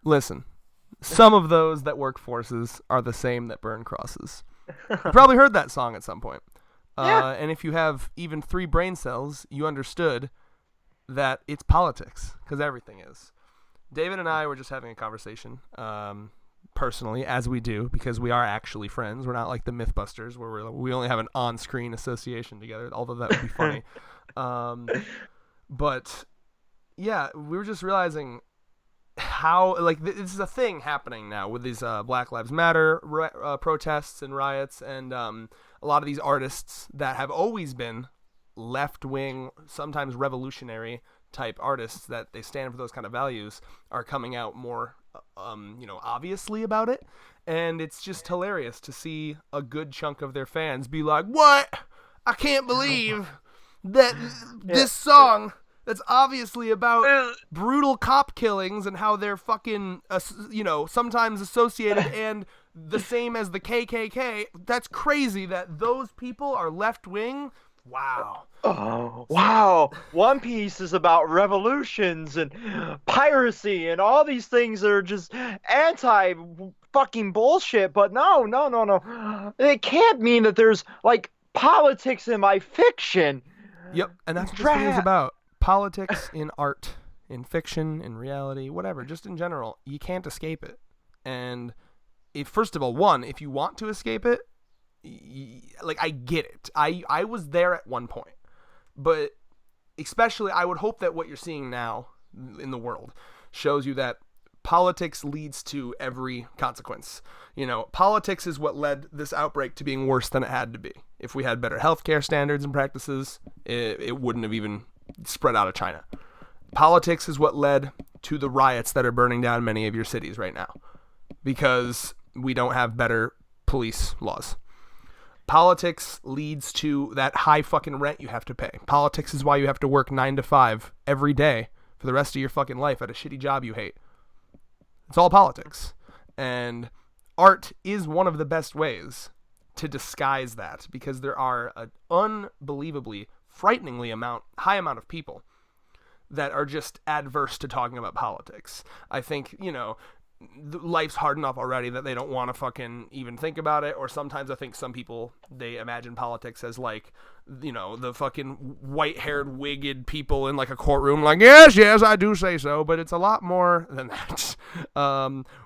Listen, some of those that work forces are the same that burn crosses. You probably heard that song at some point. Yeah. And if you have even 3 brain cells, you understood that it's politics, because everything is. David and I were just having a conversation, personally, as we do, because we are actually friends. We're not like the Mythbusters, where we only have an on-screen association together, although that would be funny. But, yeah, we were just realizing how, like, this is a thing happening now with these Black Lives Matter protests and riots, and a lot of these artists that have always been left-wing, sometimes revolutionary type artists that they stand for those kind of values are coming out more obviously about it, and it's just hilarious to see a good chunk of their fans be like, what, I can't believe that this song that's obviously about brutal cop killings and how they're fucking sometimes associated and the same as the KKK, that's crazy that those people are left-wing. Wow. Oh, wow. One Piece is about revolutions and piracy and all these things that are just anti fucking bullshit. But no, no, no, no. It can't mean that there's like politics in my fiction. Yep, and that's what this video is about. Politics in art, in fiction, in reality, whatever, just in general. You can't escape it. And first of all, if you want to escape it, like, I get it. I was there at one point. But especially, I would hope that what you're seeing now in the world shows you that politics leads to every consequence. Politics is what led this outbreak to being worse than it had to be. If we had better healthcare standards and practices, it wouldn't have even spread out of China. Politics is what led to the riots that are burning down many of your cities right now, because we don't have better police laws. Politics leads to that high fucking rent you have to pay. Politics is why you have to work 9 to 5 every day for the rest of your fucking life at a shitty job you hate. It's all politics. And art is one of the best ways to disguise that, because there are an unbelievably, frighteningly high amount of people that are just adverse to talking about politics. I think, life's hard enough already that they don't want to fucking even think about it. Or sometimes I think some people, they imagine politics as like, the fucking white-haired, wigged people in like a courtroom, like, yes, I do say so. But it's a lot more than that.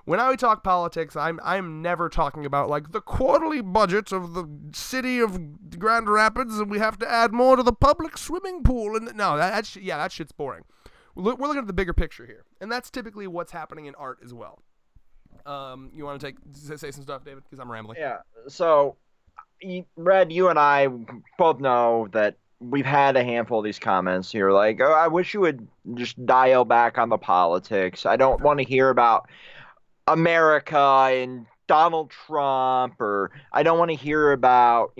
When I talk politics, I'm never talking about like the quarterly budget of the city of Grand Rapids, and we have to add more to the public swimming pool. And no, that shit's boring. We're looking at the bigger picture here, and that's typically what's happening in art as well. You want to say some stuff, David? Because I'm rambling. Yeah. So, Red, you and I both know that we've had a handful of these comments here. Like, oh, I wish you would just dial back on the politics. I don't want to hear about America and Donald Trump, or I don't want to hear about,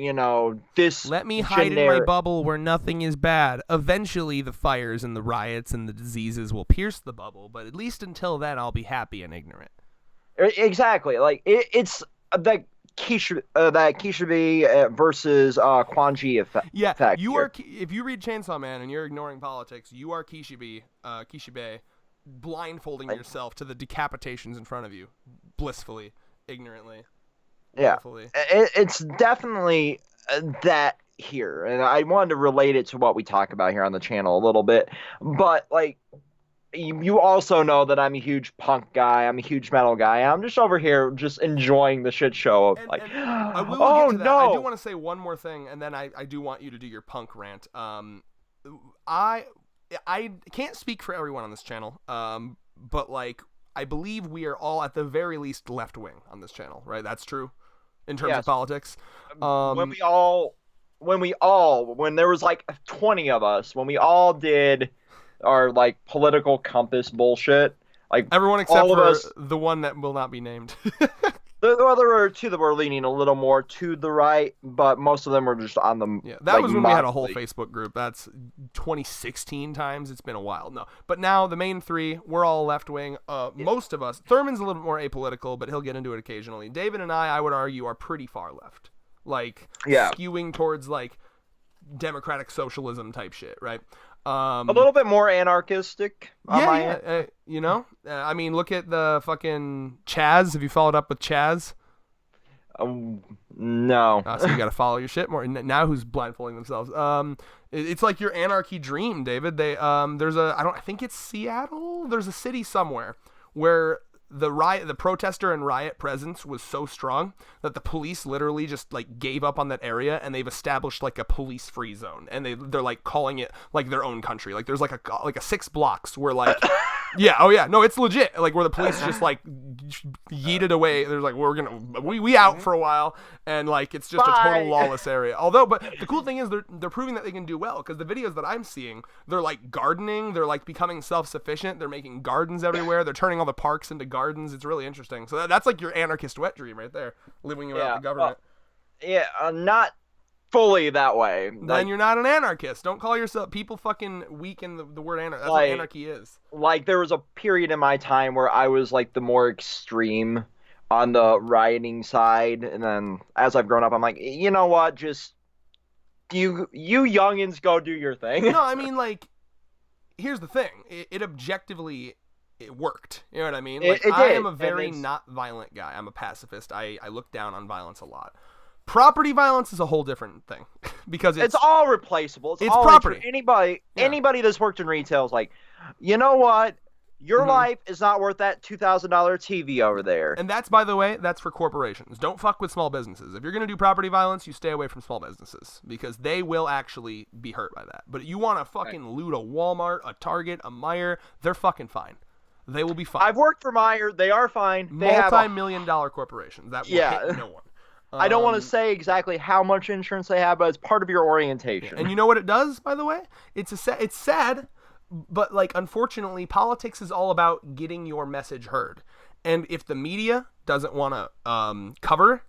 this. Let me hide in my bubble where nothing is bad. Eventually, the fires and the riots and the diseases will pierce the bubble, but at least until then, I'll be happy and ignorant. Exactly. Like, it's that Kishibe versus Kwanji effect. Yeah, you here. are. If you read Chainsaw Man and you're ignoring politics, you are Kishibe, blindfolding yourself to the decapitations in front of you, blissfully, ignorantly. Yeah, willfully. It's definitely that here, and I wanted to relate it to what we talk about here on the channel a little bit. But like, you also know that I'm a huge punk guy. I'm a huge metal guy. I'm just over here just enjoying the shit show of I will oh get to that. no! I do want to say one more thing, and then I do want you to do your punk rant. I can't speak for everyone on this channel, but like, I believe we are all at the very least left wing on this channel, right? That's true in terms of politics. When there was like 20 of us, when we all did our like political compass bullshit, like everyone except for the one that will not be named. There were two that were leaning a little more to the right, but most of them were just on the. Yeah, that was when we had a whole Facebook group. That's 2016 times. It's been a while. No, but now the main three, we're all left wing. Most of us. Thurman's a little bit more apolitical, but he'll get into it occasionally. David and I would argue, are pretty far left. Like, skewing towards like democratic socialism type shit, right? A little bit more anarchistic on Yeah, my yeah. end. I mean, look at the fucking Chaz. Have you followed up with Chaz? No. So you got to follow your shit more. And now who's blindfolding themselves? It's like your anarchy dream, David. There's I think it's Seattle. There's a city somewhere where the protester and riot presence was so strong that the police literally just like gave up on that area, and they've established like a police free zone, and they're like calling it like their own country. Like there's like a 6 blocks where like yeah, oh yeah, no, it's legit. Like where the police just like yeeted away. There's like we out for a while, and like it's just Bye. a total lawless area. Although, but the cool thing is they're proving that they can do well, because the videos that I'm seeing, they're like gardening, they're like becoming self-sufficient, they're making gardens everywhere, they're turning all the parks into gardens. It's really interesting. So that's like your anarchist wet dream right there, living without the government. Not fully that way. Then you're not an anarchist. Don't call yourself. People fucking weaken the word anarchy. That's what anarchy is. Like there was a period in my time where I was like the more extreme on the rioting side, and then as I've grown up, I'm like, you know what, just you youngins go do your thing. No, I mean, like, here's the thing. It objectively, it worked. You know what I mean? Like, It I did, am a very not violent guy. I'm a pacifist. I look down on violence a lot. Property violence is a whole different thing because it's all replaceable. It's all property. Anybody that's worked in retail is like, you know what? Your life is not worth that $2,000 TV over there. And that's, by the way, that's for corporations. Don't fuck with small businesses. If you're going to do property violence, you stay away from small businesses, because they will actually be hurt by that. But you want to fucking loot a Walmart, a Target, a Meijer, they're fucking fine. They will be fine. I've worked for Meijer. They are fine. They multi-million-dollar corporations. That will hit no one. I don't want to say exactly how much insurance they have, but it's part of your orientation. And you know what it does, by the way? It's sad, but like, unfortunately, politics is all about getting your message heard. And if the media doesn't want to cover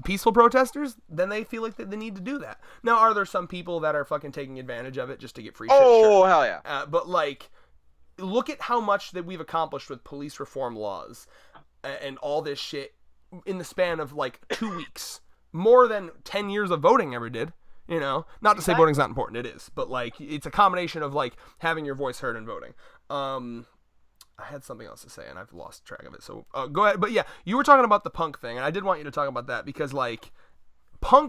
peaceful protesters, then they feel like they need to do that. Now, are there some people that are fucking taking advantage of it just to get free shit? Oh, sure. Hell yeah. But like, look at how much that we've accomplished with police reform laws and all this shit in the span of like 2 weeks. More than 10 years of voting ever did. You know, not to say voting's not important, it is, but like, it's a combination of like having your voice heard and voting. I had something else to say and I've lost track of it, so go ahead. But yeah, you were talking about the punk thing, and I did want you to talk about that, because like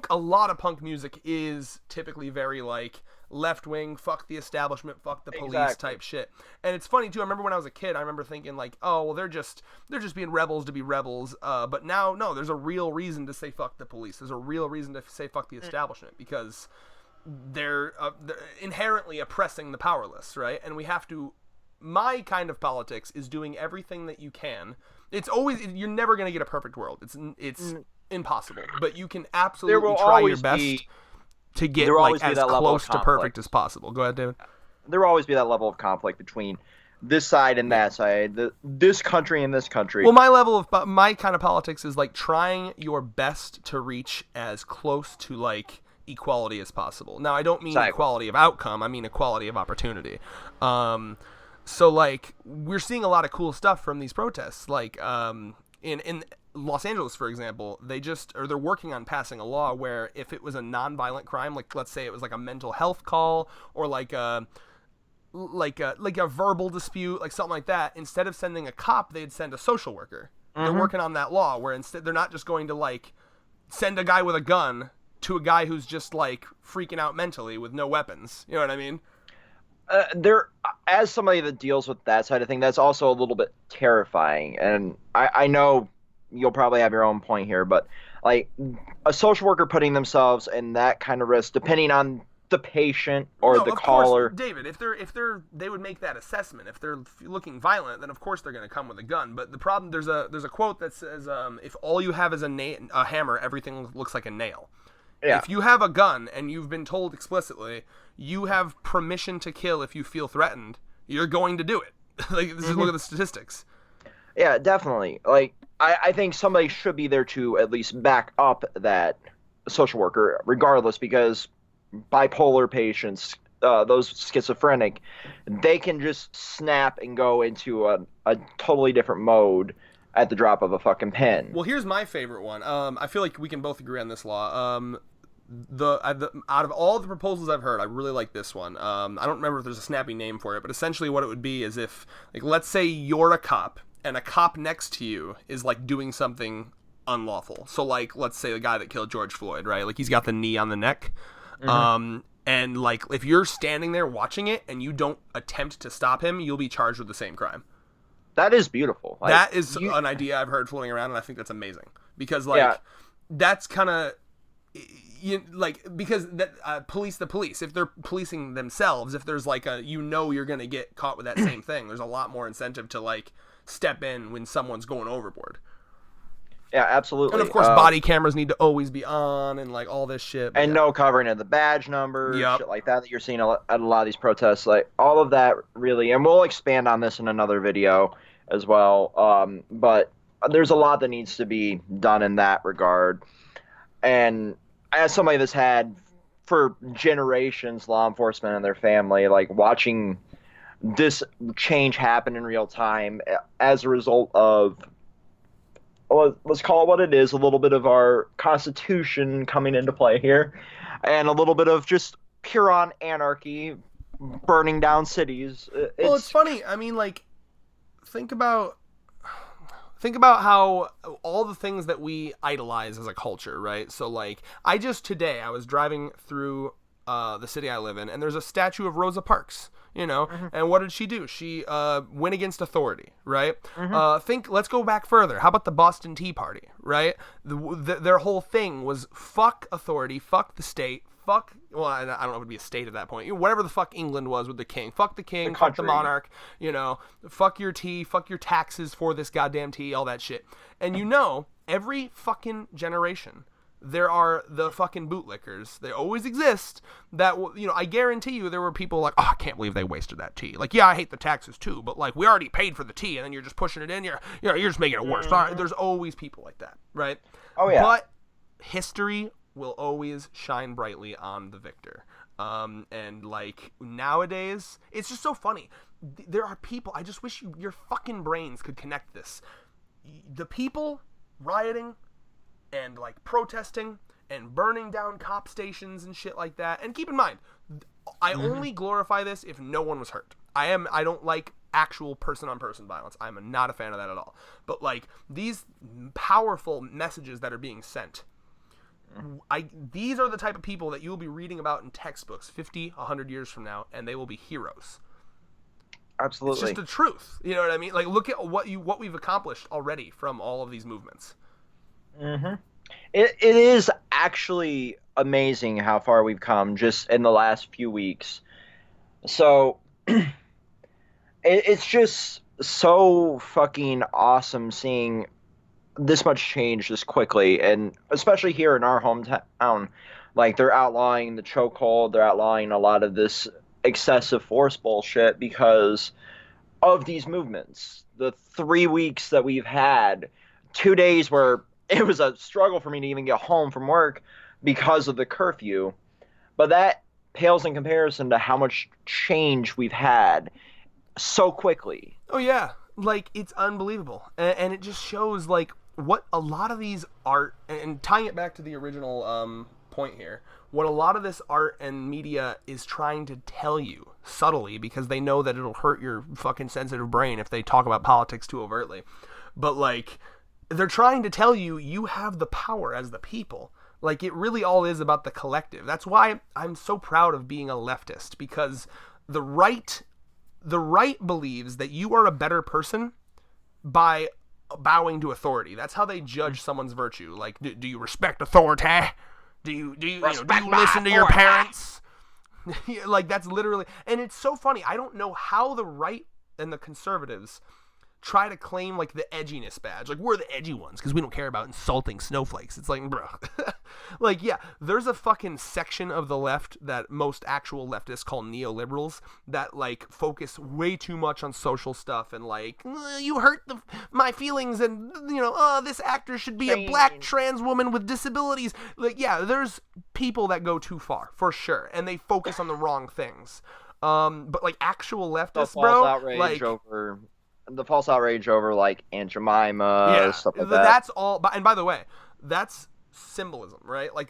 a lot of punk music is typically very like left-wing, fuck the establishment, fuck the police type shit. And it's funny too, I remember when I was a kid, I remember thinking like, oh well, they're just being rebels to be rebels, but now no, there's a real reason to say fuck the police. There's a real reason to say fuck the establishment, because they're inherently oppressing the powerless, right? And we have to, my kind of politics is doing everything that you can. It's always, you're never going to get a perfect world. It's impossible, but you can absolutely try your best to get like as close to perfect as possible. Go ahead, David. There will always be that level of conflict between this side and that side, this country and this country. Well, my kind of politics is like trying your best to reach as close to like equality as possible. Now, I don't mean equality of outcome. I mean equality of opportunity. So like, we're seeing a lot of cool stuff from these protests. Like in Los Angeles, for example, they're working on passing a law where if it was a non-violent crime, like let's say it was like a mental health call or like a verbal dispute, like something like that, instead of sending a cop, they'd send a social worker. They're working on that law where instead they're not just going to like send a guy with a gun to a guy who's just like freaking out mentally with no weapons. You know what I mean? As somebody that deals with that side of thing, that's also a little bit terrifying. And I know you'll probably have your own point here, but like a social worker putting themselves in that kind of risk, depending on the patient or the caller. Course, David, if they would make that assessment. If they're looking violent, then of course they're going to come with a gun. But the problem, there's a quote that says, if all you have is a hammer, everything looks like a nail. Yeah. If you have a gun and you've been told explicitly you have permission to kill if you feel threatened, you're going to do it. Like, look at the statistics. Yeah, definitely. Like, I think somebody should be there to at least back up that social worker, regardless, because bipolar patients, those schizophrenic, they can just snap and go into a totally different mode at the drop of a fucking pen. Well, here's my favorite one. I feel like we can both agree on this law. out of all the proposals I've heard, I really like this one. I don't remember if there's a snappy name for it, but essentially what it would be is if, like, let's say you're a cop and a cop next to you is like doing something unlawful. So like, let's say the guy that killed George Floyd, right? Like he's got the knee on the neck. And like if you're standing there watching it and you don't attempt to stop him, you'll be charged with the same crime. That is beautiful. Like, that is an idea I've heard floating around, and I think that's amazing because like that's kind of because that police the police. If they're policing themselves, if there's like you're gonna get caught with that same thing, there's a lot more incentive to like step in when someone's going overboard. Yeah, absolutely. And of course, body cameras need to always be on, and like all this shit. And no covering of the badge number, shit like that you're seeing at a lot of these protests. Like all of that, really. And we'll expand on this in another video as well. But there's a lot that needs to be done in that regard. And as somebody that's had for generations law enforcement and their family, like watching this change happen in real time as a result of, let's call it what it is, a little bit of our Constitution coming into play here, and a little bit of just pure on anarchy, burning down cities. It's funny. I mean, like, think about how all the things that we idolize as a culture, right? So, like, today I was driving through the city I live in, and there's a statue of Rosa Parks. And what did she do? She went against authority, right? Let's go back further. How about the Boston Tea Party, right? Their whole thing was fuck authority, fuck the state, I don't know if it would be a state at that point. Whatever the fuck England was with the king. Fuck the king, fuck the monarch, fuck your tea, fuck your taxes for this goddamn tea, all that shit. And every fucking generation, there are the fucking bootlickers. They always exist. That I guarantee you there were people like, oh, I can't believe they wasted that tea. Like, yeah, I hate the taxes too, but like we already paid for the tea, and then you're just pushing it in. You're just making it worse. There's always people like that, right? Oh yeah. But history will always shine brightly on the victor. And like nowadays, it's just so funny. There are people. I just wish your fucking brains could connect this. The people rioting and like protesting and burning down cop stations and shit like that. And keep in mind, I only glorify this if no one was hurt. I don't like actual person-on-person violence. I'm not a fan of that at all. But like these powerful messages that are being sent, these are the type of people that you'll be reading about in textbooks 50, 100 years from now, and they will be heroes. Absolutely. It's just the truth. You know what I mean? Like, look at what we've accomplished already from all of these movements. It is actually amazing how far we've come just in the last few weeks. So it's just so fucking awesome seeing this much change this quickly, and especially here in our hometown. Like, they're outlawing the chokehold, they're outlawing a lot of this excessive force bullshit because of these movements. The 3 weeks that we've had, 2 days where it was a struggle for me to even get home from work because of the curfew. But that pales in comparison to how much change we've had so quickly. Oh, yeah. Like, it's unbelievable. And it just shows, like, what a lot of these art, and tying it back to the original point here, what a lot of this art and media is trying to tell you subtly, because they know that it'll hurt your fucking sensitive brain if they talk about politics too overtly. But, like, they're trying to tell you you have the power as the people. Like, it really all is about the collective. That's why I'm so proud of being a leftist, because the right believes that you are a better person by bowing to authority. That's how they judge someone's virtue. Like, do you respect authority? Do you listen to your parents? Like, that's literally, and it's so funny. I don't know how the right and the conservatives try to claim like the edginess badge. Like, we're the edgy ones because we don't care about insulting snowflakes. It's like, bro. Like, yeah, there's a fucking section of the left that most actual leftists call neoliberals that like focus way too much on social stuff and like, you hurt my feelings, and this actor should be a black trans woman with disabilities. Like, yeah, there's people that go too far for sure, and they focus on the wrong things. But like actual leftists, bro, like the false outrage over like Aunt Jemima, stuff like that. That's all. And by the way, that's symbolism, right? Like,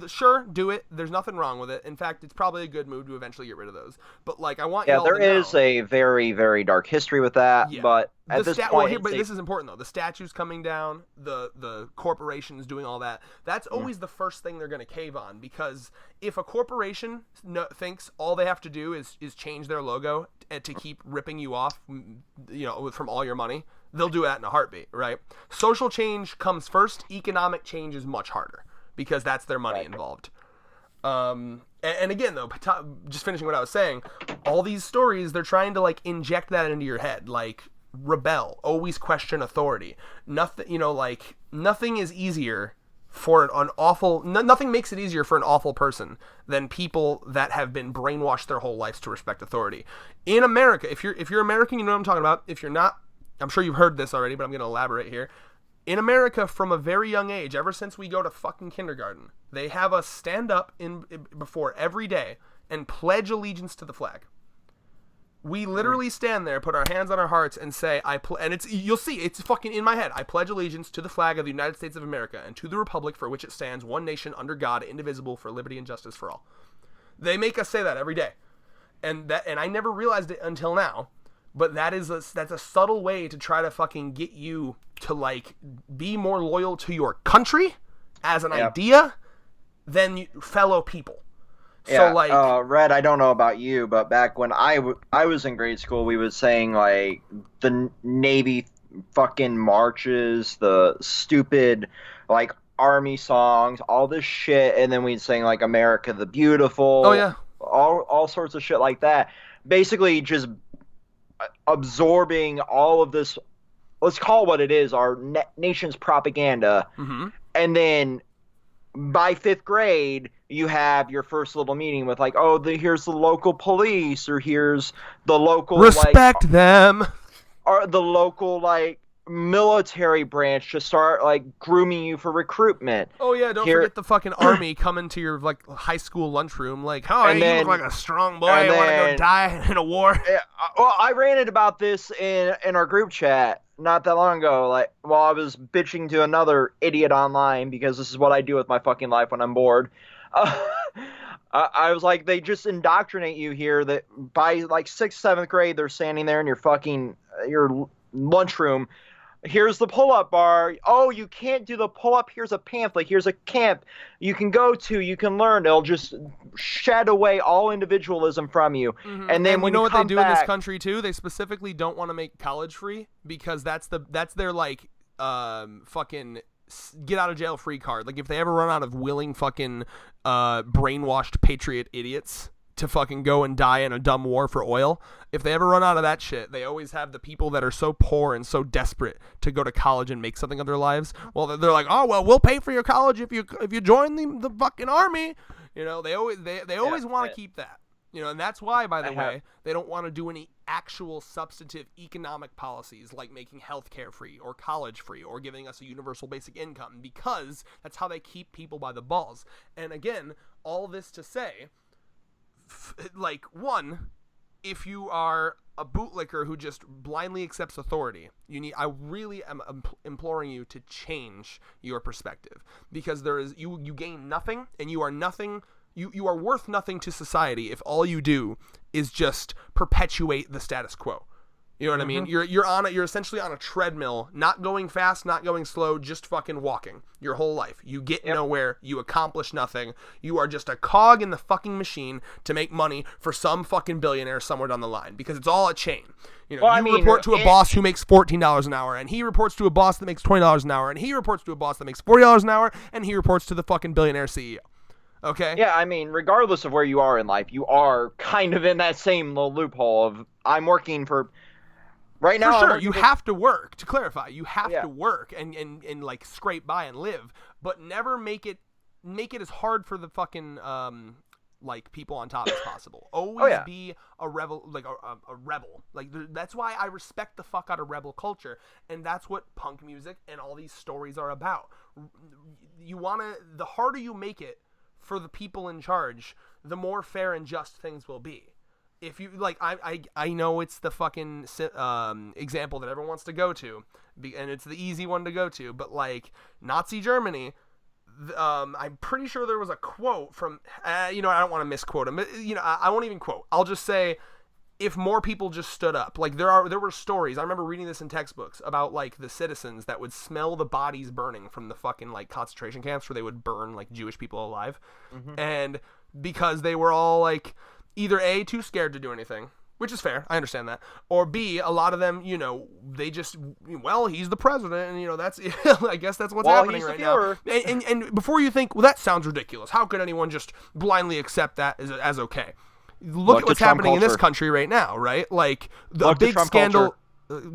sure, do it. There's nothing wrong with it. In fact, it's probably a good move to eventually get rid of those. But, like, I want Yeah, y'all there to is know. a very, very dark history with that, Yeah. but The at this stat well point, here, it's but a this is important though. The statues coming down, the corporations doing all that. That's always the first thing they're going to cave on, because if a corporation thinks all they have to do is change their logo to keep ripping you off, from all your money, they'll do that in a heartbeat, right? Social change comes first. Economic change is much harder because that's their money involved. And again, though, just finishing what I was saying, all these stories, they're trying to, like, inject that into your head, like, rebel, always question authority. Nothing, nothing is easier for nothing makes it easier for an awful person than people that have been brainwashed their whole lives to respect authority. In America, if you're American, you know what I'm talking about. If you're not, I'm sure you've heard this already, but I'm going to elaborate here. In America, from a very young age, ever since we go to fucking kindergarten, they have us stand up before every day and pledge allegiance to the flag. We literally stand there, put our hands on our hearts, and say, and you'll see, it's fucking in my head. I pledge allegiance to the flag of the United States of America and to the republic for which it stands, one nation under God, indivisible, for liberty and justice for all. They make us say that every day. And I never realized it until now. But that's a subtle way to try to fucking get you to, like, be more loyal to your country as an idea than fellow people. Yeah, so, like, Red, I don't know about you, but back when I was in grade school, we was saying, like, the Navy fucking marches, the stupid, like, army songs, all this shit, and then we'd sing, like, America the Beautiful. Oh, yeah. All sorts of shit like that. Basically, just absorbing all of this, let's call it what it is, our nation's propaganda. Mm-hmm. And then by 5th grade, you have your first little meeting with, like, here's the local police, or here's the local, respect them, or the local, like, military branch to start, like, grooming you for recruitment. Oh yeah, don't forget the fucking army coming to your, like, high school lunchroom, like, you look like a strong boy, I want to go die in a war. Well, I ranted about this in our group chat not that long ago, like, while I was bitching to another idiot online, because this is what I do with my fucking life when I'm bored. I was like, they just indoctrinate you here that by, like, 6th, 7th grade, they're standing there in your lunchroom. Here's the pull-up bar. Oh, you can't do the pull-up. Here's a pamphlet. Here's a camp you can go to. You can learn. It'll just shed away all individualism from you. Mm-hmm. And then when you know what they do back, in this country too? They specifically don't want to make college free, because that's their, like, fucking get out of jail free card. Like, if they ever run out of willing fucking brainwashed patriot idiots to fucking go and die in a dumb war for oil, if they ever run out of that shit, they always have the people that are so poor and so desperate to go to college and make something of their lives. Well, they're like, oh well, we'll pay for your college if you join the fucking army. They always want to keep that. And that's why, by the way, they don't want to do any actual substantive economic policies, like making healthcare free or college free or giving us a universal basic income, because that's how they keep people by the balls. And again, all this to say, like, one, if you are a bootlicker who just blindly accepts authority, I really am imploring you to change your perspective, because you gain nothing, and you are nothing. You are worth nothing to society if all you do is just perpetuate the status quo. You know what I mean? You're essentially on a treadmill, not going fast, not going slow, just fucking walking your whole life. You get nowhere, you accomplish nothing. You are just a cog in the fucking machine to make money for some fucking billionaire somewhere down the line, because it's all a chain. Report to a boss who makes $14 an hour, and he reports to a boss that makes $20 an hour, and he reports to a boss that makes $40 an hour, and he reports to the fucking billionaire CEO. Okay? Yeah, I mean, regardless of where you are in life, you are kind of in that same little loophole of, I'm working for... Right now, for sure, you have to work. To clarify, you have to work and like scrape by and live, but never make it as hard for the fucking like people on top as possible. Always be a rebel, like a rebel. Like, that's why I respect the fuck out of rebel culture, and that's what punk music and all these stories are about. The harder you make it for the people in charge, the more fair and just things will be. If you, like, I know it's the fucking example that everyone wants to go to, and it's the easy one to go to, but, like, Nazi Germany, I'm pretty sure there was a quote from, I don't want to misquote him, but, I won't even quote. I'll just say, if more people just stood up, like there were stories. I remember reading this in textbooks about like the citizens that would smell the bodies burning from the fucking like concentration camps where they would burn like Jewish people alive, and because they were all like either A, too scared to do anything, which is fair, I understand that, or B, a lot of them, they just, well, he's the president, and that's I guess that's what's happening right now. And before you think, well, that sounds ridiculous. How could anyone just blindly accept that as okay? Look at what's happening in this country right now, right? Like the big scandal.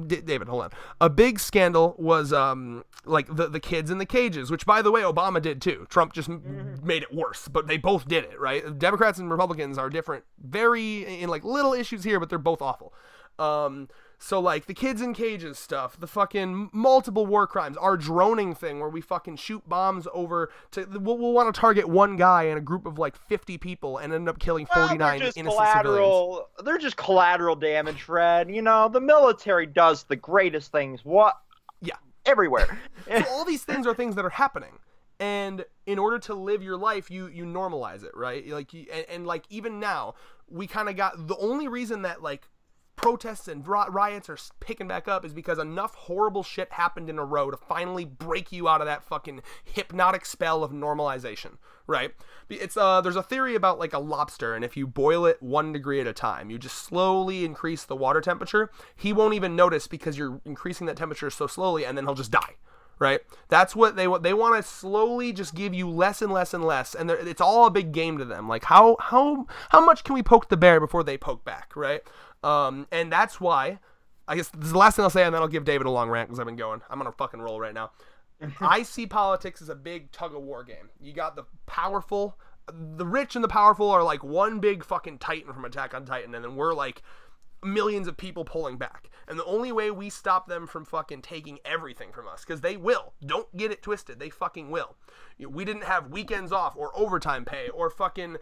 David, hold on. A big scandal was like the kids in the cages, which, by the way, Obama did too. Trump just made it worse, but they both did it, right? Democrats and Republicans are different, very in like little issues here, but they're both awful. So like the kids in cages stuff, the fucking multiple war crimes, our droning thing where we fucking shoot bombs over to, we'll want to target one guy in a group of like 50 people and end up killing 49 innocent civilians. They're just collateral damage, Fred. The military does the greatest things. Yeah. Everywhere. So all these things are things that are happening. And in order to live your life, you normalize it, right? Like, and like even now, we kind of got, the only reason that like protests and riots are picking back up is because enough horrible shit happened in a row to finally break you out of that fucking hypnotic spell of normalization, right? It's there's a theory about like a lobster, and if you boil it 1 degree at a time, you just slowly increase the water temperature, he won't even notice because you're increasing that temperature so slowly, and then he'll just die. Right? That's what they want. They want to slowly just give you less and less and less, and it's all a big game to them. Like how much can we poke the bear before they poke back, right? And that's why, I guess this is the last thing I'll say, and then I'll give David a long rant because I've been going. I'm on a fucking roll right now. I see politics as a big tug of war game. You got the powerful, the rich and the powerful are like one big fucking Titan from Attack on Titan, and then we're like millions of people pulling back. And the only way we stop them from fucking taking everything from us, because they will, don't get it twisted, they fucking will. We didn't have weekends off or overtime pay or fucking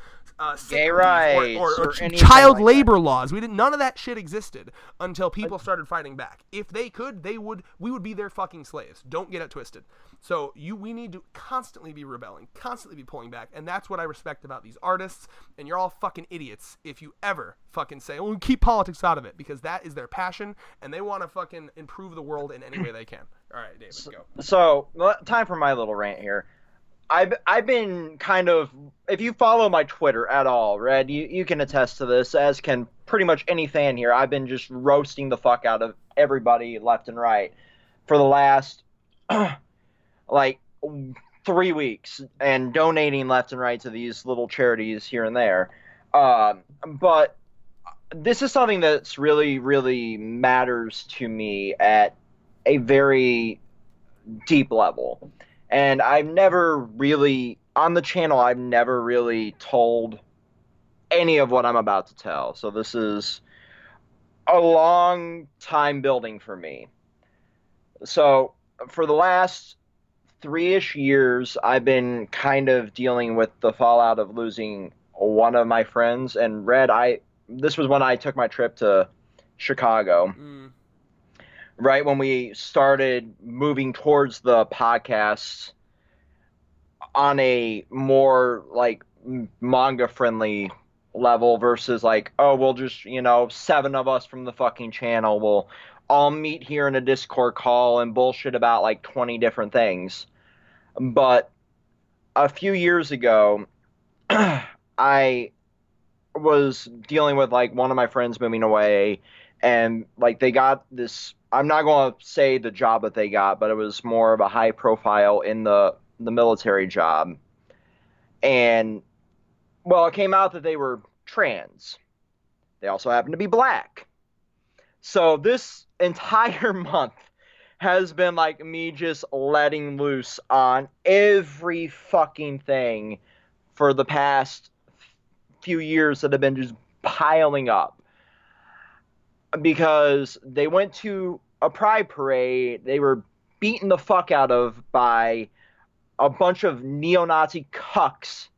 gay rights or child labor laws. None of that shit existed until people started fighting back. If they could, we would be their fucking slaves. Don't get it twisted. So we need to constantly be rebelling, constantly be pulling back, and that's what I respect about these artists. And you're all fucking idiots if you ever fucking say, "Oh, keep politics out of it," because that is their passion, and they want to fucking improve the world in any way they can. All right, David, go. So time for my little rant here. I've been kind of, if you follow my Twitter at all, Red, you can attest to this, as can pretty much any fan here. I've been just roasting the fuck out of everybody left and right for the last like 3 weeks, and donating left and right to these little charities here and there. But this is something that's really, really matters to me at a very deep level. And I've never really, on the channel, I've never really told any of what I'm about to tell. So this is a long time building for me. So for the last 3-ish years, I've been kind of dealing with the fallout of losing one of my friends. And Red, this was when I took my trip to Chicago. Right when we started moving towards the podcast on a more like manga friendly level versus like, oh, we'll just, 7 of us from the fucking channel will all meet here in a Discord call and bullshit about like 20 different things. But a few years ago, I was dealing with like one of my friends moving away, and like they got this, I'm not going to say the job that they got, but it was more of a high profile in the military job. And well, it came out that they were trans. They also happened to be black. So this entire month has been like me just letting loose on every fucking thing for the past few years that have been just piling up. Because they went to a pride parade, they were beaten the fuck out of by a bunch of neo-Nazi cucks,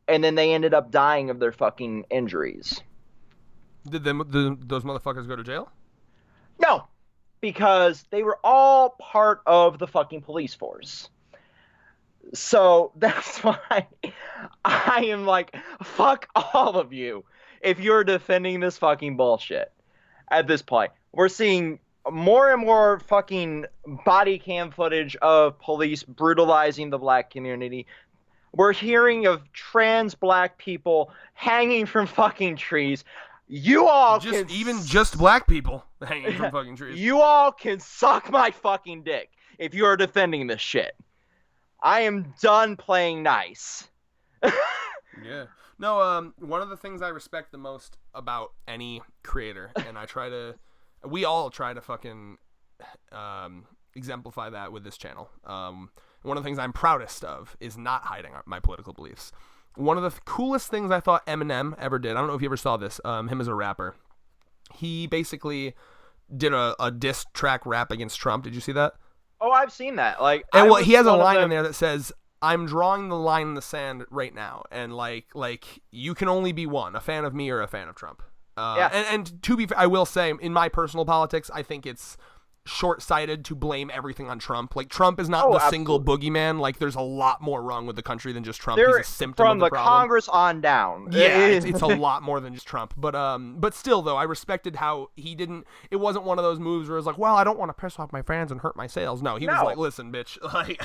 and then they ended up dying of their fucking injuries. Did those motherfuckers go to jail? No, because they were all part of the fucking police force. So that's why I am like, fuck all of you if you're defending this fucking bullshit at this point. We're seeing more and more fucking body cam footage of police brutalizing the black community. We're hearing of trans black people hanging from fucking trees. You all can Just black people hanging from fucking trees. you all can suck my fucking dick if you're defending this shit. I am done playing nice. Yeah. No, one of the things I respect the most about any creator, and we all try to fucking exemplify that with this channel. One of the things I'm proudest of is not hiding my political beliefs. One of the coolest things I thought Eminem ever did, I don't know if you ever saw this, him as a rapper. He basically did a diss track rap against Trump. Did you see that? Oh, I've seen that. Like, and well, he has a line in there that says, "I'm drawing the line in the sand right now," and like you can only be one, a fan of me or a fan of Trump. Yeah. And to be fair, I will say, in my personal politics, I think it's short-sighted to blame everything on Trump. Like, Trump is not the single boogeyman. Like, there's a lot more wrong with the country than just Trump. He's a symptom of the problem. From the Congress on down. Yeah, it's a lot more than just Trump. But still, though, I respected how he didn't. It wasn't one of those moves where it was like, well, I don't want to piss off my fans and hurt my sales. No, he was like, listen, bitch, like,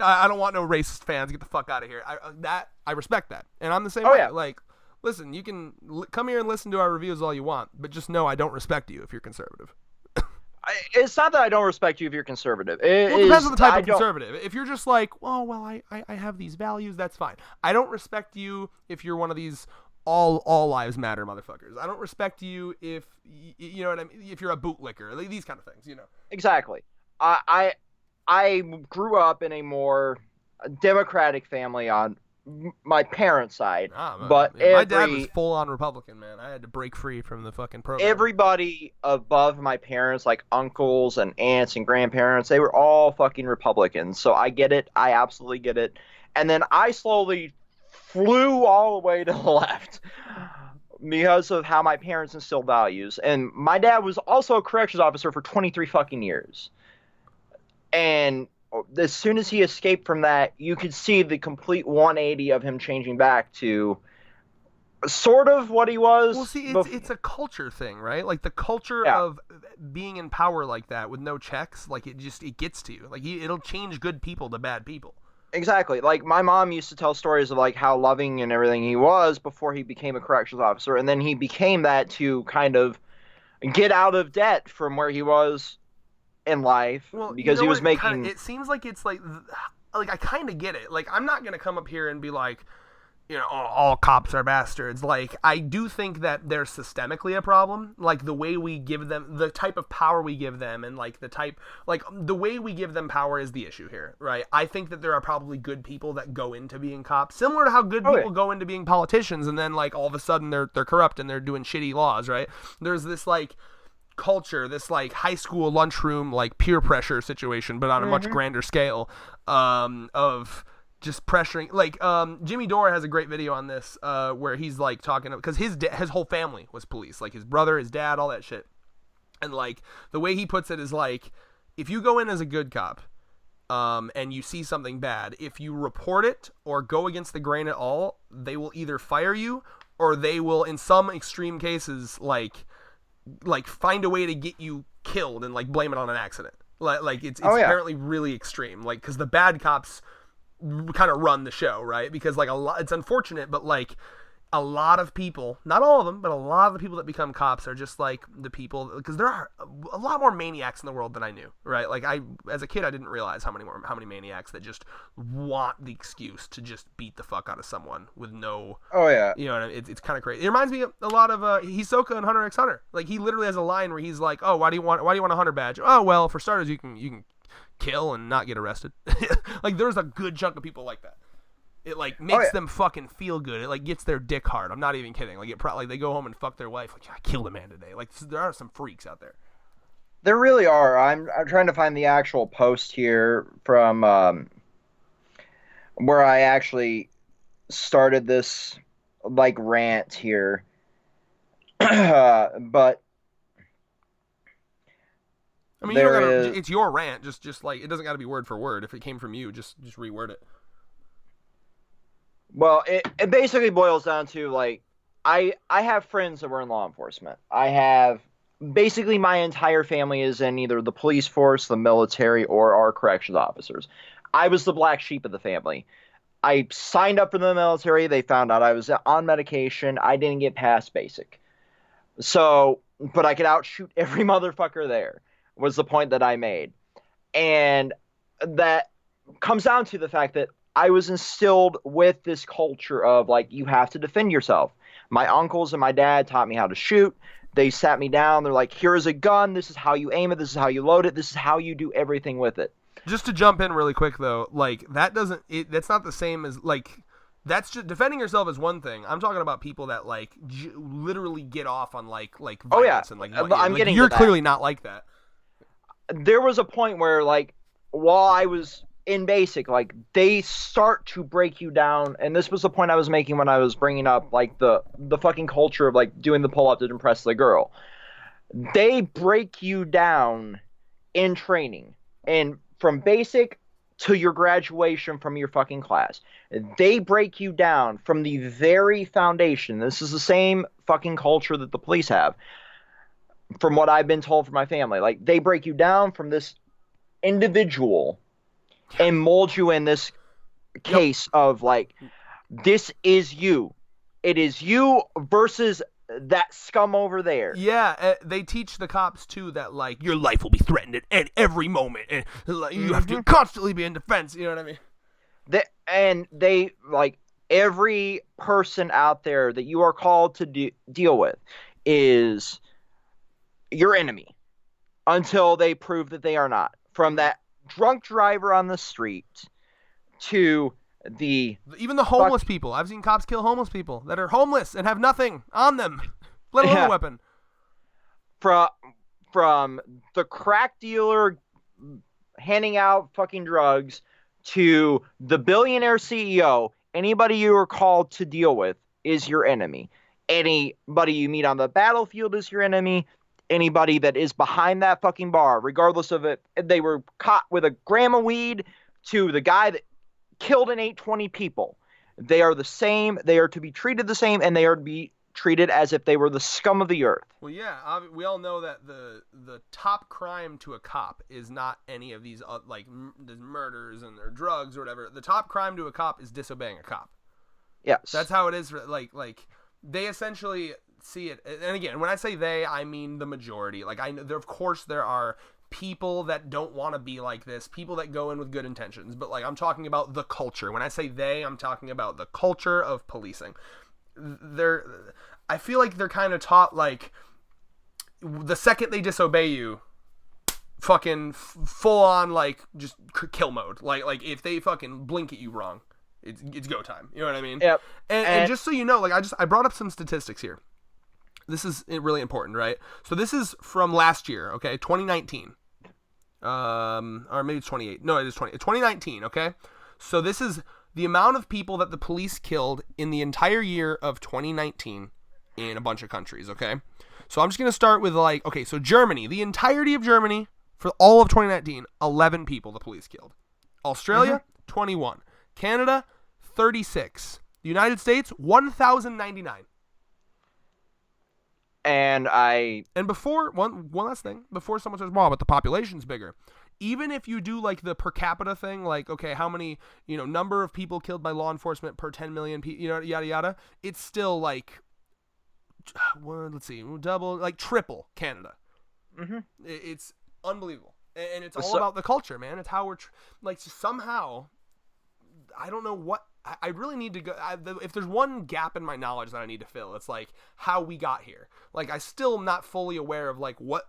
I don't want no racist fans. Get the fuck out of here. I respect that, and I'm the same way. Yeah. Like, listen, you can come here and listen to our reviews all you want, but just know I don't respect you if you're conservative. It's not that I don't respect you if you're conservative. It depends on the type of conservative. If you're just like, well, I have these values, that's fine. I don't respect you if you're one of these all lives matter motherfuckers. I don't respect you if you know what I mean. If you're a bootlicker, like these kind of things, you know. Exactly. I grew up in a more democratic family on my parents' side, but my dad was full on Republican, man. I had to break free from the fucking program. Everybody above my parents, like uncles and aunts and grandparents, they were all fucking Republicans. So I get it. I absolutely get it. And then I slowly flew all the way to the left because of how my parents instilled values. And my dad was also a corrections officer for 23 fucking years. And as soon as he escaped from that, you could see the complete 180 of him changing back to sort of what he was. Well, see, it's a culture thing, right? Like the culture of being in power like that with no checks, like it gets to you. Like it'll change good people to bad people. Exactly. Like my mom used to tell stories of like how loving and everything he was before he became a corrections officer, and then he became that to kind of get out of debt from where he was in life, because he was making. It seems like it's like I kind of get it. Like, I'm not gonna come up here and be like, you know, all cops are bastards. Like, I do think that there's systemically a problem. Like, the way we give them, the type of power we give them, and like the way we give them power is the issue here, right? I think that there are probably good people that go into being cops, similar to how good people go into being politicians, and then like all of a sudden they're corrupt and they're doing shitty laws, right? There's this like culture, this like high school lunchroom like peer pressure situation, but on a much grander scale, of just pressuring. Like Jimmy Dore has a great video on this where he's like talking, because his whole family was police, like his brother, his dad, all that shit. And like the way he puts it is like, if you go in as a good cop and you see something bad, if you report it or go against the grain at all, they will either fire you or they will, in some extreme cases, like find a way to get you killed and like blame it on an accident. Like it's apparently really extreme. Like, because the bad cops kind of run the show, right? Because like it's unfortunate, but like a lot of people, not all of them, but a lot of the people that become cops are just like the people, because there are a lot more maniacs in the world than I knew, right? Like as a kid, I didn't realize how many maniacs that just want the excuse to just beat the fuck out of someone with no. Oh yeah. You know what I mean? It's kind of crazy. It reminds me a lot of Hisoka in Hunter x Hunter. Like, he literally has a line where he's like, "Oh, why do you want a hunter badge? Oh, well, for starters, you can kill and not get arrested." Like, there's a good chunk of people like that. It like makes them fucking feel good. It like gets their dick hard. I'm not even kidding. Like, like they go home and fuck their wife. Like, yeah, I killed a man today. Like, there are some freaks out there. There really are. I'm trying to find the actual post here from where I actually started this like rant here. But I mean, it's your rant. Just like, it doesn't got to be word for word. If it came from you, just reword it. Well, it basically boils down to like I have friends that were in law enforcement. I have basically my entire family is in either the police force, the military, or our corrections officers. I was the black sheep of the family. I signed up for the military. They found out I was on medication. I didn't get past basic. So, but I could outshoot every motherfucker there, was the point that I made. And that comes down to the fact that I was instilled with this culture of like, you have to defend yourself. My uncles and my dad taught me how to shoot. They sat me down. They're like, here is a gun. This is how you aim it. This is how you load it. This is how you do everything with it. Just to jump in really quick though, like that doesn't that's not the same as like that's just defending yourself is one thing. I'm talking about people that like literally get off on like Oh, yeah. violence and like I'm getting you're to that. clearly not like that. There was a point where like while I was in basic, like they start to break you down, and this was the point I was making when I was bringing up like the fucking culture of like doing the pull up to impress the girl. They break you down in training, and from basic to your graduation from your fucking class, they break you down from the very foundation. This is the same fucking culture that the police have, from what I've been told from my family. Like they break you down from this individual and mold you in this case of like, this is you. It is you versus that scum over there. Yeah, they teach the cops too that like your life will be threatened at every moment, and like, you have to constantly be in defense. You know what I mean? They like every person out there that you are called to deal with is your enemy until they prove that they are not. From that drunk driver on the street to even the homeless people. I've seen cops kill homeless people that are homeless and have nothing on them, let alone a weapon. From the crack dealer handing out fucking drugs to the billionaire CEO, anybody you are called to deal with is your enemy. Anybody you meet on the battlefield is your enemy. Anybody that is behind that fucking bar, regardless of it, they were caught with a gram of weed, to the guy that killed and ate 20 people. They are the same. They are to be treated the same, and they are to be treated as if they were the scum of the earth. Well, yeah, we all know that the top crime to a cop is not any of these like murders and their drugs or whatever. The top crime to a cop is disobeying a cop. Yes, that's how it is. Like they essentially see it. And again, when I say they, I mean the majority. Like I know there, of course, there are people that don't want to be like this, people that go in with good intentions, but like I'm talking about the culture. When I say they, I'm talking about the culture of policing. I feel like they're kind of taught like the second they disobey you, fucking full on like just kill mode. Like if they fucking blink at you wrong, it's go time. You know what I mean? Yep. And just so you know, like I brought up some statistics here. This is really important, right? So this is from last year, okay, 2019. Or maybe it's 28. No, it is 2019, okay? So this is the amount of people that the police killed in the entire year of 2019 in a bunch of countries, okay? So I'm just going to start with like, okay, so Germany, the entirety of Germany for all of 2019, 11 people the police killed. Australia, 21. Canada, 36. The United States, 1,099. And before one last thing, before someone says, "Wow, but the population's bigger," even if you do like the per capita thing, like okay, how many number of people killed by law enforcement per 10 million people, yada yada, it's still like let's see, double, like triple Canada. It's unbelievable, and it's all about the culture, man. It's how we're like somehow. I don't know what. I really need to go. If there's one gap in my knowledge that I need to fill, it's like how we got here. Like I still am not fully aware of like what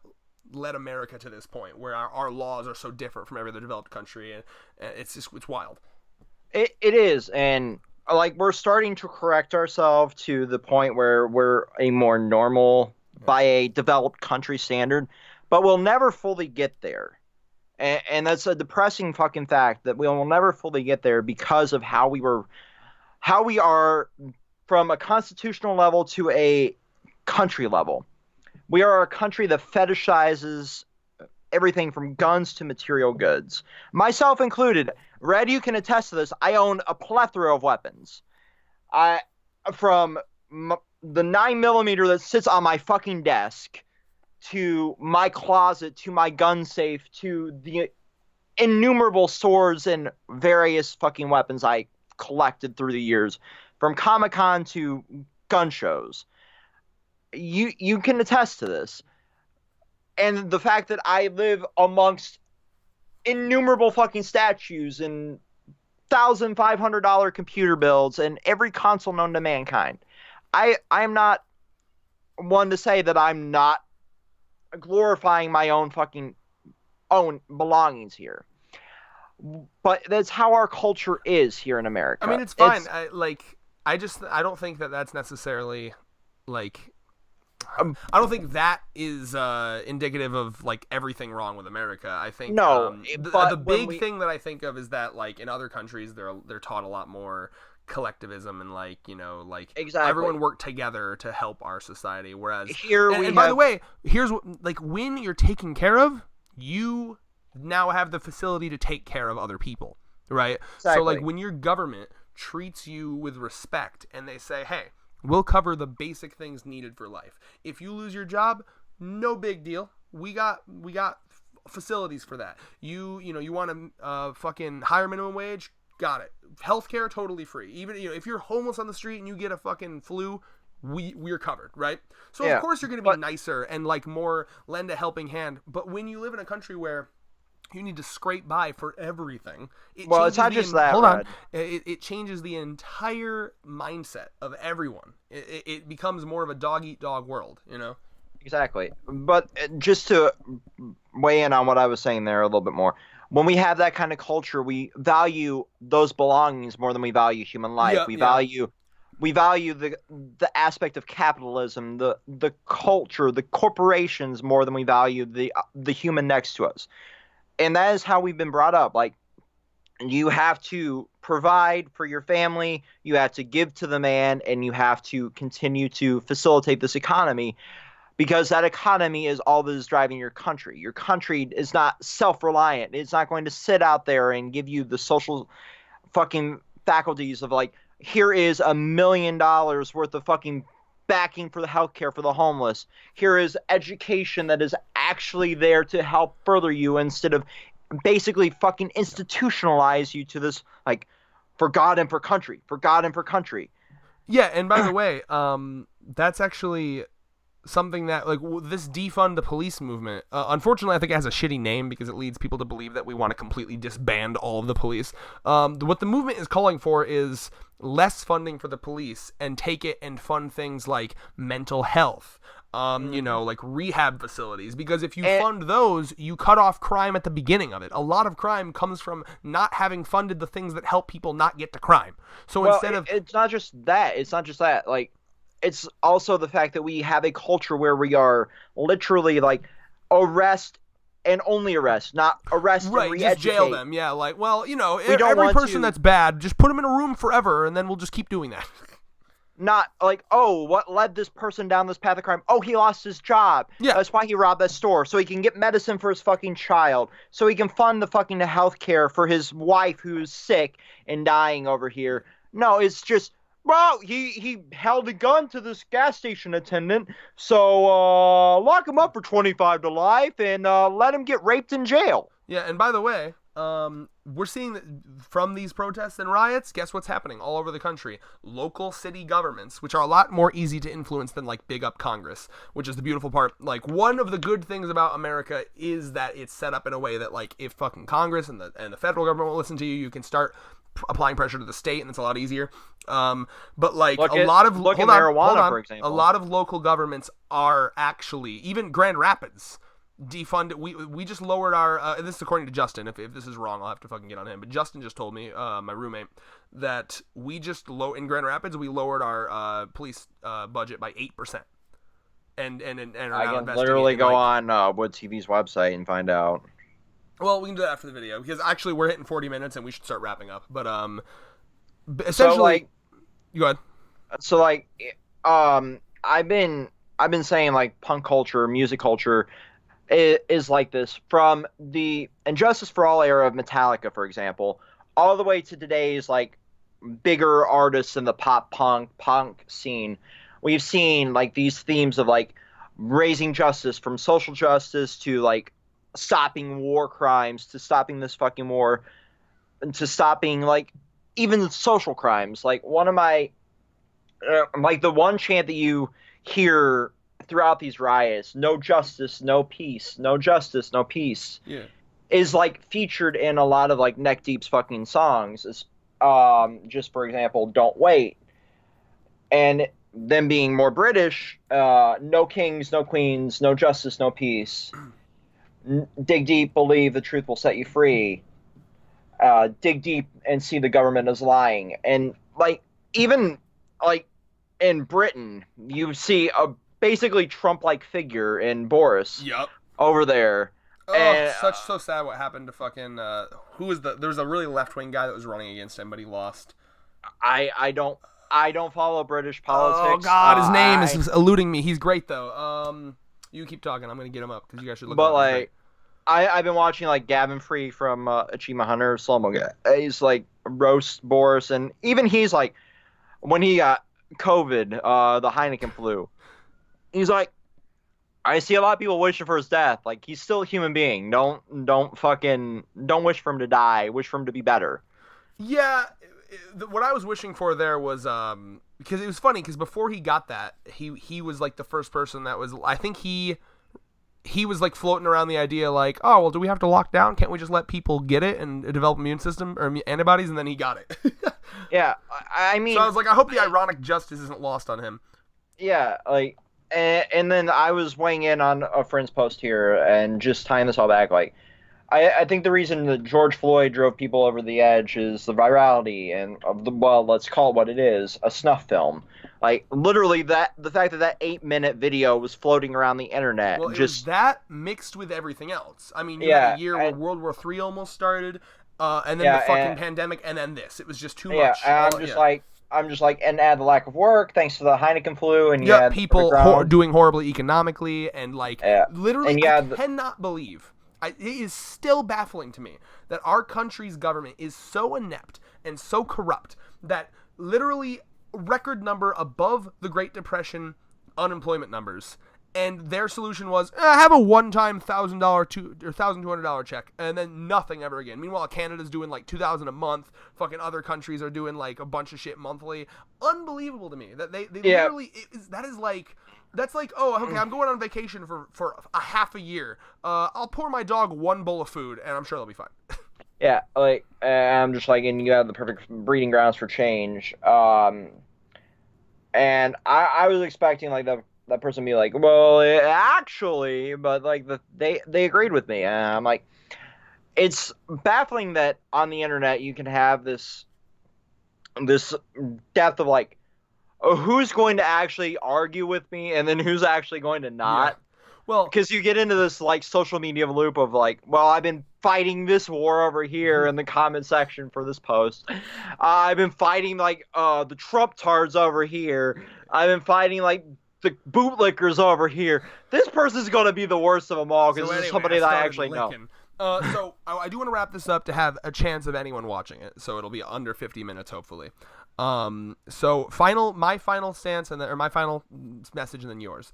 led America to this point where our laws are so different from every other developed country, and it's wild. It is, and like we're starting to correct ourselves to the point where we're a more normal by a developed country standard, but we'll never fully get there. And that's a depressing fucking fact that we will never fully get there because of how we are from a constitutional level to a country level. We are a country that fetishizes everything from guns to material goods. Myself included. Red, you can attest to this. I own a plethora of weapons. I from the 9mm that sits on my fucking desk to my closet to my gun safe to the innumerable swords and various fucking weapons I collected through the years, from Comic Con to gun shows. You can attest to this, and the fact that I live amongst innumerable fucking statues and $1,500 computer builds and every console known to mankind. I'm not one to say that I'm not glorifying my own fucking own belongings here. But that's how our culture is here in America. I mean, it's fine. I don't think that that's necessarily like. I don't think that is indicative of like everything wrong with America. I think no, the big thing that I think of is that like in other countries they're taught a lot more collectivism and like like exactly. Everyone work together to help our society. Whereas here by the way, here's what, like when you're taken care of, you now have the facility to take care of other people, right? Exactly. So like when your government treats you with respect and they say, hey, we'll cover the basic things needed for life. If you lose your job, no big deal. We got facilities for that. You want to fucking higher minimum wage? Got it. Healthcare totally free. Even if you're homeless on the street and you get a fucking flu, we're covered, right? So yeah, of course you're going to be nicer and like more lend a helping hand. But when you live in a country where you need to scrape by for everything. It's not just that. Hold on. It changes the entire mindset of everyone. It becomes more of a dog-eat-dog world, Exactly. But just to weigh in on what I was saying there a little bit more, when we have that kind of culture, we value those belongings more than we value human life. We value the aspect of capitalism, the culture, the corporations more than we value the human next to us. And that is how we've been brought up. Like, you have to provide for your family, you have to give to the man, and you have to continue to facilitate this economy because that economy is all that is driving your country. Your country is not self-reliant. It's not going to sit out there and give you the social fucking faculties of like, here is $1 million worth of fucking backing for the healthcare for the homeless. Here is education that is actually there to help further you instead of basically fucking institutionalize you to this like for God and for country, for God and for country. Yeah, and by the way, that's actually something that like this defund the police movement. Unfortunately, I think it has a shitty name because it leads people to believe that we want to completely disband all of the police. What the movement is calling for is less funding for the police and take it and fund things like mental health, like rehab facilities, because if you fund those, you cut off crime at the beginning of it. A lot of crime comes from not having funded the things that help people not get to crime. So instead of it's not just that, like it's also the fact that we have a culture where we are literally like arrest and only arrest, not arrest and re-educate. Just jail them. Yeah, like, well, every person that's bad, just put them in a room forever, and then we'll just keep doing that. Not like, oh, what led this person down this path of crime? Oh, he lost his job. Yeah. That's why he robbed that store, so he can get medicine for his fucking child, so he can fund the fucking health care for his wife who's sick and dying over here. No, it's just, well, he held a gun to this gas station attendant, so lock him up for 25 to life and let him get raped in jail. Yeah, and by the way, we're seeing that from these protests and riots, guess what's happening all over the country? Local city governments, which are a lot more easy to influence than like big up Congress, which is the beautiful part. Like one of the good things about America is that it's set up in a way that like if fucking Congress and the federal government will listen to you, you can start applying pressure to the state, and it's a lot easier. But like look a at marijuana, for example. A lot of local governments are actually, even Grand Rapids, defund. We just lowered our this is according to Justin. If this is wrong, I'll have to fucking get on him, but Justin just told me, my roommate, that we just in Grand Rapids we lowered our police budget by 8%, and are now I can investing literally in, go like, on Wood TV's website and find out. Well, we can do that after the video because actually we're hitting 40 minutes and we should start wrapping up, but essentially, so, like, go ahead. So like I've been saying like punk culture, music culture is like this from the Injustice for All era of Metallica, for example, all the way to today's like bigger artists in the punk scene, we've seen like these themes of like raising justice, from social justice to like stopping war crimes, to stopping this fucking war, and to stopping like even social crimes. Like one of my like the one chant that you hear throughout these riots, no justice, no peace, no justice, no peace, Yeah. is like featured in a lot of like Neck Deep's fucking songs. Just for example, Don't Wait. And them being more British, no kings, no queens, no justice, no peace. Dig deep, believe the truth will set you free. Dig deep and see the government is lying. And like even like in Britain, you see a basically Trump-like figure in Boris Yep. over there. Oh, And so sad what happened to fucking who was there was a really left wing guy that was running against him, but he lost. I don't follow British Oh politics. God, his name is eluding me. He's great though. You keep talking. I'm gonna get him up because you guys should look. But him up. like I've been watching like Gavin Free from Achievement Hunter, Slow Mo Guy. He's like roast Boris, and even he's like when he got COVID, the Heineken flu. He's like, I see a lot of people wishing for his death. Like he's still a human being. Don't wish for him to die. Wish for him to be better. Yeah, what I was wishing for there was because it was funny because before he got that, he was like the first person that was. I think he was like floating around the idea like, oh well, do we have to lock down? Can't we just let people get it and develop immune system or antibodies? And then he got it. Yeah, I mean, so I was like, I hope the ironic justice isn't lost on him. yeah, like, and then I was weighing in on a friend's post here and just tying this all back. Like, I think the reason that George Floyd drove people over the edge is the virality and of the, well, let's call it what it is, a snuff film. Like literally the fact that 8-minute video was floating around the internet. Well, it just was that mixed with everything else. I mean, you yeah, had a year where World War III almost started, and then yeah, the fucking pandemic, and then this. It was just too yeah, much. and I'm just like, and add the lack of work thanks to the Heineken flu, and yeah, yeah, people doing horribly economically, and like literally, and I cannot believe. It is still baffling to me that our country's government is so inept and so corrupt that literally record number above the Great Depression unemployment numbers, and their solution was have a one-time $1,000 or $1,200 check, and then nothing ever again. Meanwhile, Canada's doing like $2,000 a month. Fucking other countries are doing like a bunch of shit monthly. Unbelievable to me that they literally that is like. That's like, oh, okay, I'm going on vacation for a half a year. I'll pour my dog one bowl of food, and I'm sure they'll be fine. yeah, like I'm just like, and you have the perfect breeding grounds for change. And I was expecting like that person to be like, well, actually, but like they agreed with me, and I'm like, it's baffling that on the internet you can have this depth of like, who's going to actually argue with me and then who's actually going to not. Yeah. Well, because you get into this like social media loop of like, well, I've been fighting this war over here in the comment section for this post. I've been fighting like the Trump tards over here. I've been fighting like the bootlickers over here. This person's going to be the worst of them all because this is somebody that I actually know. So I do want to wrap this up to have a chance of anyone watching it. So it'll be under 50 minutes, hopefully. So my final stance or my final message, and then yours.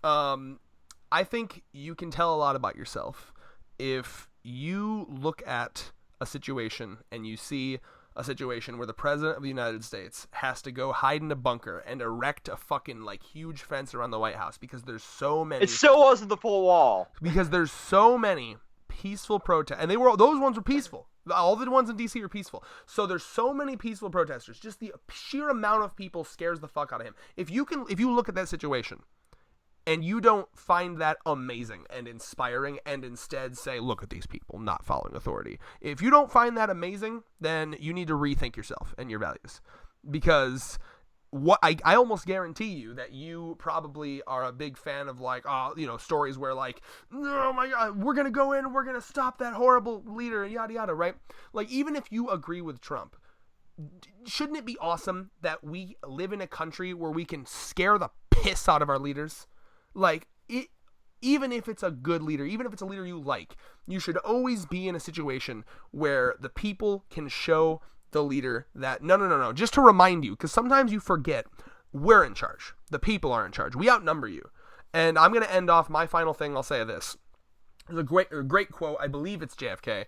I think you can tell a lot about yourself if you look at a situation and you see a situation where the president of the United States has to go hide in a bunker and erect a fucking like huge fence around the White House because there's so many. It still wasn't the full wall. Because there's so many peaceful protests, and those ones were peaceful. All the ones in DC are peaceful. So there's so many peaceful protesters. Just the sheer amount of people scares the fuck out of him. If you look at that situation and you don't find that amazing and inspiring and instead say, look at these people not following authority. If you don't find that amazing, then you need to rethink yourself and your values. Because what I almost guarantee you that you probably are a big fan of like stories where like, oh my god, we're gonna go in and we're gonna stop that horrible leader, yada yada, right? Like, even if you agree with Trump, shouldn't it be awesome that we live in a country where we can scare the piss out of our leaders? Like, even if it's a good leader, even if it's a leader you like, you should always be in a situation where the people can show the leader that, no, just to remind you, because sometimes you forget, we're in charge. The people are in charge. We outnumber you. And I'm going to end off my final thing. I'll say this. There's a great quote. I believe it's JFK.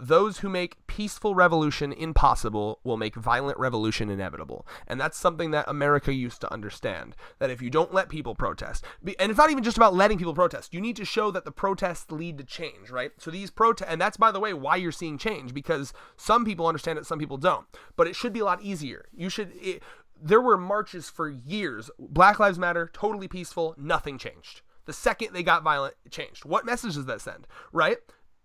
Those who make peaceful revolution impossible will make violent revolution inevitable. And that's something that America used to understand, that if you don't let people protest, and it's not even just about letting people protest, you need to show that the protests lead to change, right? So these protests, and that's, by the way, why you're seeing change, because some people understand it, some people don't. But it should be a lot easier. There were marches for years. Black Lives Matter, totally peaceful, nothing changed. The second they got violent, it changed. What message does that send, right?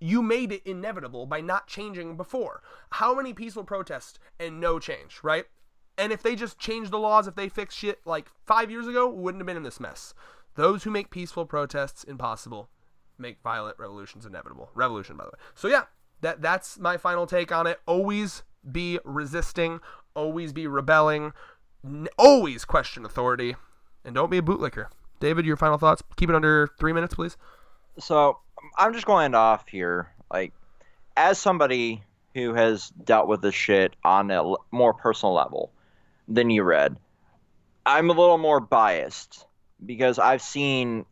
You made it inevitable by not changing before. How many peaceful protests and no change, right? And if they just changed the laws, if they fixed shit like 5 years ago, we wouldn't have been in this mess. Those who make peaceful protests impossible make violent revolutions inevitable. Revolution, by the way. So yeah, that's my final take on it. Always be resisting. Always be rebelling. Always question authority. And don't be a bootlicker. David, your final thoughts? Keep it under 3 minutes, please. So I'm just going to end off here. Like, as somebody who has dealt with this shit on a more personal level than you read, I'm a little more biased because I've seen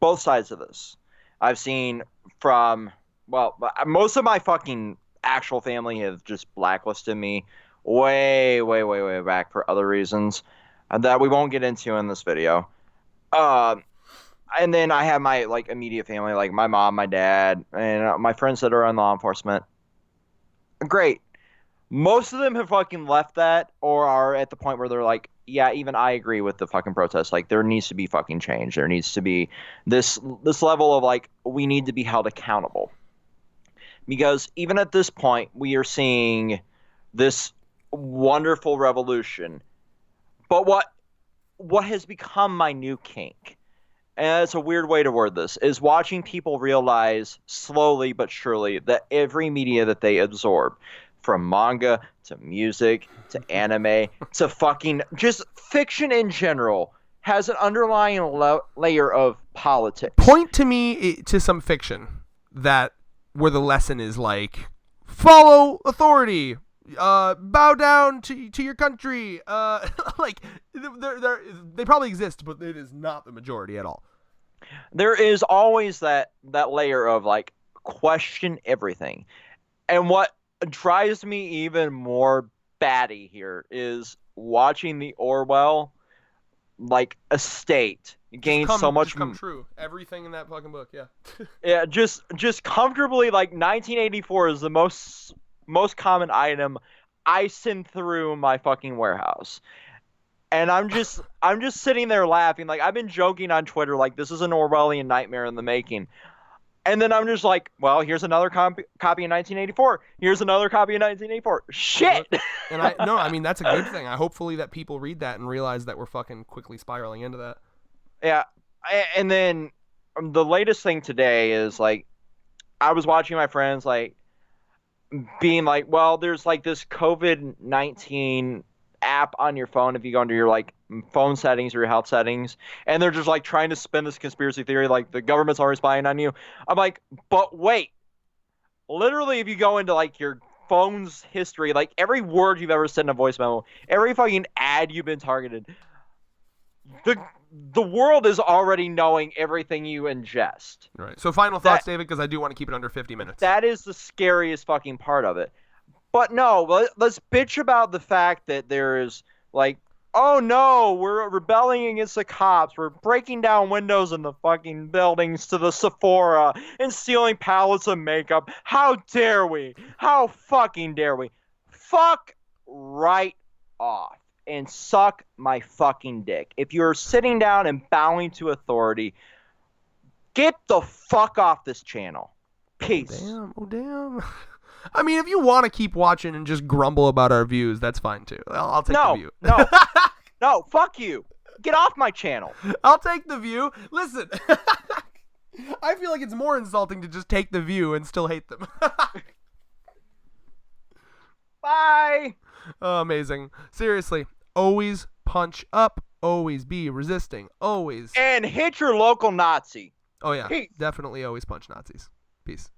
both sides of this. I've seen from, well, most of my fucking actual family have just blacklisted me way back for other reasons that we won't get into in this video. And then I have my like immediate family, like my mom, my dad, and my friends that are in law enforcement. Great. Most of them have fucking left that or are at the point where they're like, yeah, even I agree with the fucking protest. Like, there needs to be fucking change. There needs to be this level of like, we need to be held accountable. Because even at this point, we are seeing this wonderful revolution. But what has become my new kink, and it's a weird way to word this, is watching people realize slowly but surely that every media that they absorb, from manga to music to anime to fucking just fiction in general, has an underlying layer of politics. Point to me to some fiction where the lesson is like, follow authority, bow down to your country. Like, they probably exist, but it is not the majority at all. There is always that layer of like, question everything. And what drives me even more batty here is watching the Orwell like estate gain so much come true. Everything in that fucking book, yeah. Yeah, just comfortably, like 1984 is the most common item I send through my fucking warehouse. And I'm just sitting there laughing. Like, I've been joking on Twitter, like, this is an Orwellian nightmare in the making. And then I'm just like, well, here's another copy of 1984. Here's another copy of 1984. Shit! And I mean, that's a good thing. Hopefully that people read that and realize that we're fucking quickly spiraling into that. Yeah. And then the latest thing today is, like, I was watching my friends, like, being like, well, there's, like, this COVID-19 app on your phone if you go into your like phone settings or your health settings, and they're just like trying to spin this conspiracy theory like the government's already spying on you. I'm like, but wait, literally if you go into like your phone's history, like every word you've ever said in a voice memo, every fucking ad you've been targeted, the world is already knowing everything you ingest. Right. So final thoughts, David, because I do want to keep it under 50 minutes. That is the scariest fucking part of it. But no, let's bitch about the fact that there is, like, oh no, we're rebelling against the cops. We're breaking down windows in the fucking buildings to the Sephora and stealing pallets of makeup. How dare we? How fucking dare we? Fuck right off and suck my fucking dick. If you're sitting down and bowing to authority, get the fuck off this channel. Peace. Oh, damn. I mean, if you want to keep watching and just grumble about our views, that's fine too. I'll take the view. No, fuck you. Get off my channel. I'll take the view. Listen, I feel like it's more insulting to just take the view and still hate them. Bye. Oh, amazing. Seriously, always punch up. Always be resisting. Always. And hit your local Nazi. Oh, yeah. Peace. Definitely always punch Nazis. Peace.